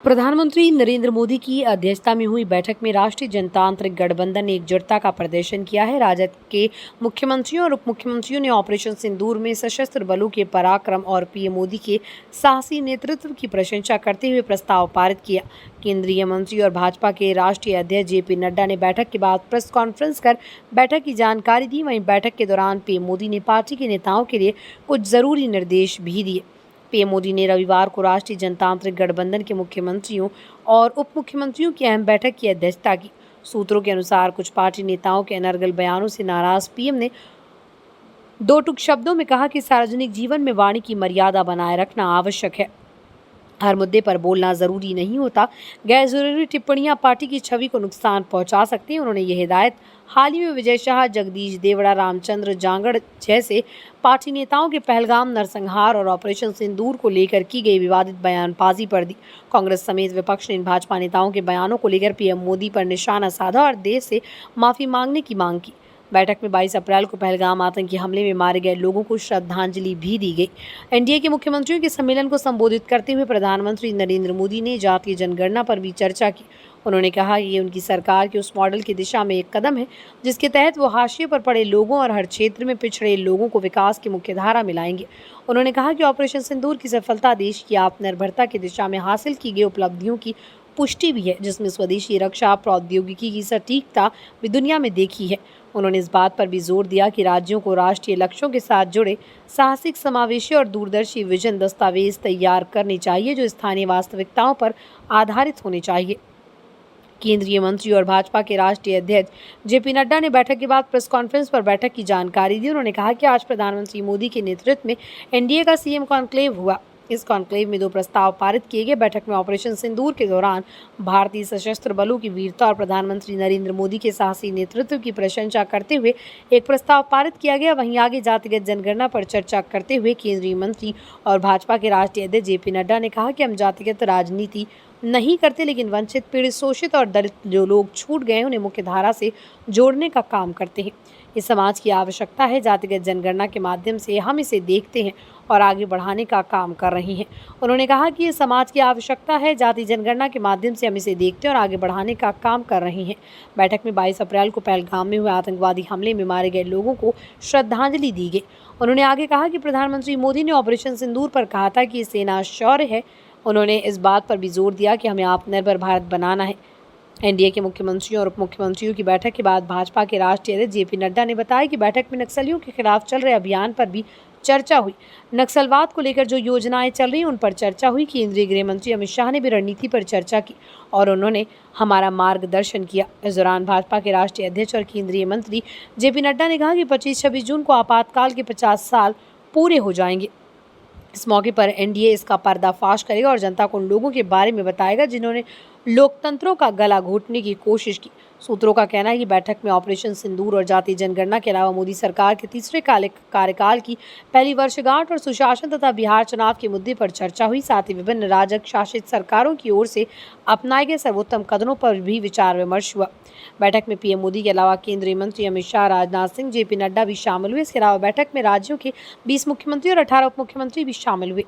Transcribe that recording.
प्रधानमंत्री नरेंद्र मोदी की अध्यक्षता में हुई बैठक में राष्ट्रीय जनतांत्रिक गठबंधन ने एकजुटता का प्रदर्शन किया है। राजद के मुख्यमंत्रियों और उप मुख्यमंत्रियों ने ऑपरेशन सिंदूर में सशस्त्र बलों के पराक्रम और पीएम मोदी के साहसी नेतृत्व की प्रशंसा करते हुए प्रस्ताव पारित किया। केंद्रीय मंत्री और भाजपा के राष्ट्रीय अध्यक्ष जेपी नड्डा ने बैठक के बाद प्रेस कॉन्फ्रेंस कर बैठक की जानकारी दी। वहीं बैठक के दौरान पीएम मोदी ने पार्टी के नेताओं के लिए कुछ जरूरी निर्देश भी दिए। पीएम मोदी ने रविवार को राष्ट्रीय जनतांत्रिक गठबंधन के मुख्यमंत्रियों और उप मुख्यमंत्रियों की अहम बैठक की अध्यक्षता की। सूत्रों के अनुसार कुछ पार्टी नेताओं के अनर्गल बयानों से नाराज पीएम ने दो टूक शब्दों में कहा कि सार्वजनिक जीवन में वाणी की मर्यादा बनाए रखना आवश्यक है। हर मुद्दे पर बोलना जरूरी नहीं होता। गैर जरूरी टिप्पणियां पार्टी की छवि को नुकसान पहुंचा सकती हैं। उन्होंने यह हिदायत हाल ही में विजय शाह, जगदीश देवड़ा, रामचंद्र जांगड़ जैसे पार्टी नेताओं के पहलगाम नरसंहार और ऑपरेशन सिंदूर को लेकर की गई विवादित बयानबाजी पर दी। कांग्रेस समेत विपक्ष ने इन भाजपा नेताओं के बयानों को लेकर पीएम मोदी पर निशाना साधा और देश से माफी मांगने की मांग की। बैठक में 22 अप्रैल को पहलगाम आतंकी हमले में मारे गए लोगों को श्रद्धांजलि भी दी गई। एनडीए के मुख्यमंत्रियों के सम्मेलन को संबोधित करते हुए प्रधानमंत्री नरेंद्र मोदी ने जातीय जनगणना पर भी चर्चा की। उन्होंने कहा ये उनकी सरकार के उस मॉडल की दिशा में एक कदम है जिसके तहत वो हाशिए पर पड़े लोगों और हर क्षेत्र में पिछड़े लोगों को विकास की मुख्य धारा में लाएंगे। उन्होंने कहा कि ऑपरेशन सिंदूर की सफलता देश की आत्मनिर्भरता की दिशा में हासिल की गई उपलब्धियों की पुष्टि भी है, जिसमें स्वदेशी रक्षा प्रौद्योगिकी की सटीकता भी दुनिया में देखी है। उन्होंने इस बात पर भी जोर दिया कि राज्यों को राष्ट्रीय लक्ष्यों के साथ जुड़े साहसिक, समावेशी और दूरदर्शी विजन दस्तावेज तैयार करने चाहिए जो स्थानीय वास्तविकताओं पर आधारित होने चाहिए। केंद्रीय मंत्री और भाजपा के राष्ट्रीय अध्यक्ष जेपी नड्डा ने बैठक के बाद प्रेस कॉन्फ्रेंस पर बैठक की जानकारी दी। उन्होंने कहा कि आज प्रधानमंत्री मोदी के नेतृत्व में एनडीए का सीएम कॉन्क्लेव हुआ। इस कॉन्क्लेव में 2 प्रस्ताव पारित किए गए। बैठक में ऑपरेशन सिंदूर के दौरान भारतीय सशस्त्र बलों की वीरता और प्रधानमंत्री नरेंद्र मोदी के साहसी नेतृत्व की प्रशंसा करते हुए एक प्रस्ताव पारित किया गया। वहीं आगे जातिगत जनगणना पर चर्चा करते हुए केंद्रीय मंत्री और भाजपा के राष्ट्रीय अध्यक्ष जेपी नड्डा ने कहा कि हम जातिगत राजनीति नहीं करते, लेकिन वंचित, पीड़ित, शोषित और दलित जो लोग छूट गए उन्हें मुख्य धारा से जोड़ने का काम करते हैं। इस समाज की आवश्यकता है। जातिगत जनगणना के माध्यम से हम इसे देखते हैं और आगे बढ़ाने का काम कर रहे हैं। उन्होंने कहा कि ये समाज की आवश्यकता है। जाति जनगणना के माध्यम से हम इसे देखते हैं और आगे बढ़ाने का काम कर रहे हैं। बैठक में 22 अप्रैल को पहलगाम में हुए आतंकवादी हमले में मारे गए लोगों को श्रद्धांजलि दी गई। उन्होंने आगे कहा कि प्रधानमंत्री मोदी ने ऑपरेशन सिंदूर पर कहा था कि सेना शौर्य है। उन्होंने इस बात पर भी जोर दिया कि हमें आत्मनिर्भर भारत बनाना है। एनडीए के मुख्यमंत्रियों और उप मुख्यमंत्रियों की बैठक के बाद भाजपा के राष्ट्रीय अध्यक्ष जेपी नड्डा ने बताया कि बैठक में नक्सलियों के खिलाफ चल रहे अभियान पर भी चर्चा हुई। नक्सलवाद को लेकर जो योजनाएं चल रही उन पर चर्चा हुई। केंद्रीय गृह मंत्री अमित शाह ने भी रणनीति पर चर्चा की और उन्होंने हमारा मार्गदर्शन किया। इस दौरान भाजपा के राष्ट्रीय अध्यक्ष और केंद्रीय मंत्री जेपी नड्डा ने कहा कि 25-26 जून को आपातकाल के 50 साल पूरे हो जाएंगे। इस मौके पर एनडीए इसका पर्दाफाश करेगा और जनता को उन लोगों के बारे में बताएगा जिन्होंने लोकतंत्रों का गला घोटने की कोशिश की। सूत्रों का कहना है कि बैठक में ऑपरेशन सिंदूर और जातीय जनगणना के अलावा मोदी सरकार के तीसरे कार्यकाल की पहली वर्षगांठ और सुशासन तथा बिहार चुनाव के मुद्दे पर चर्चा हुई। साथ ही विभिन्न राजग शासित सरकारों की ओर से अपनाए गए सर्वोत्तम कदमों पर भी विचार विमर्श हुआ। बैठक में पीएम मोदी के अलावा केंद्रीय मंत्री अमित शाह, राजनाथ सिंह, जेपी नड्डा भी शामिल हुए। इसके अलावा बैठक में राज्यों के 20 मुख्यमंत्री और 18 उप मुख्यमंत्री भी शामिल हुए।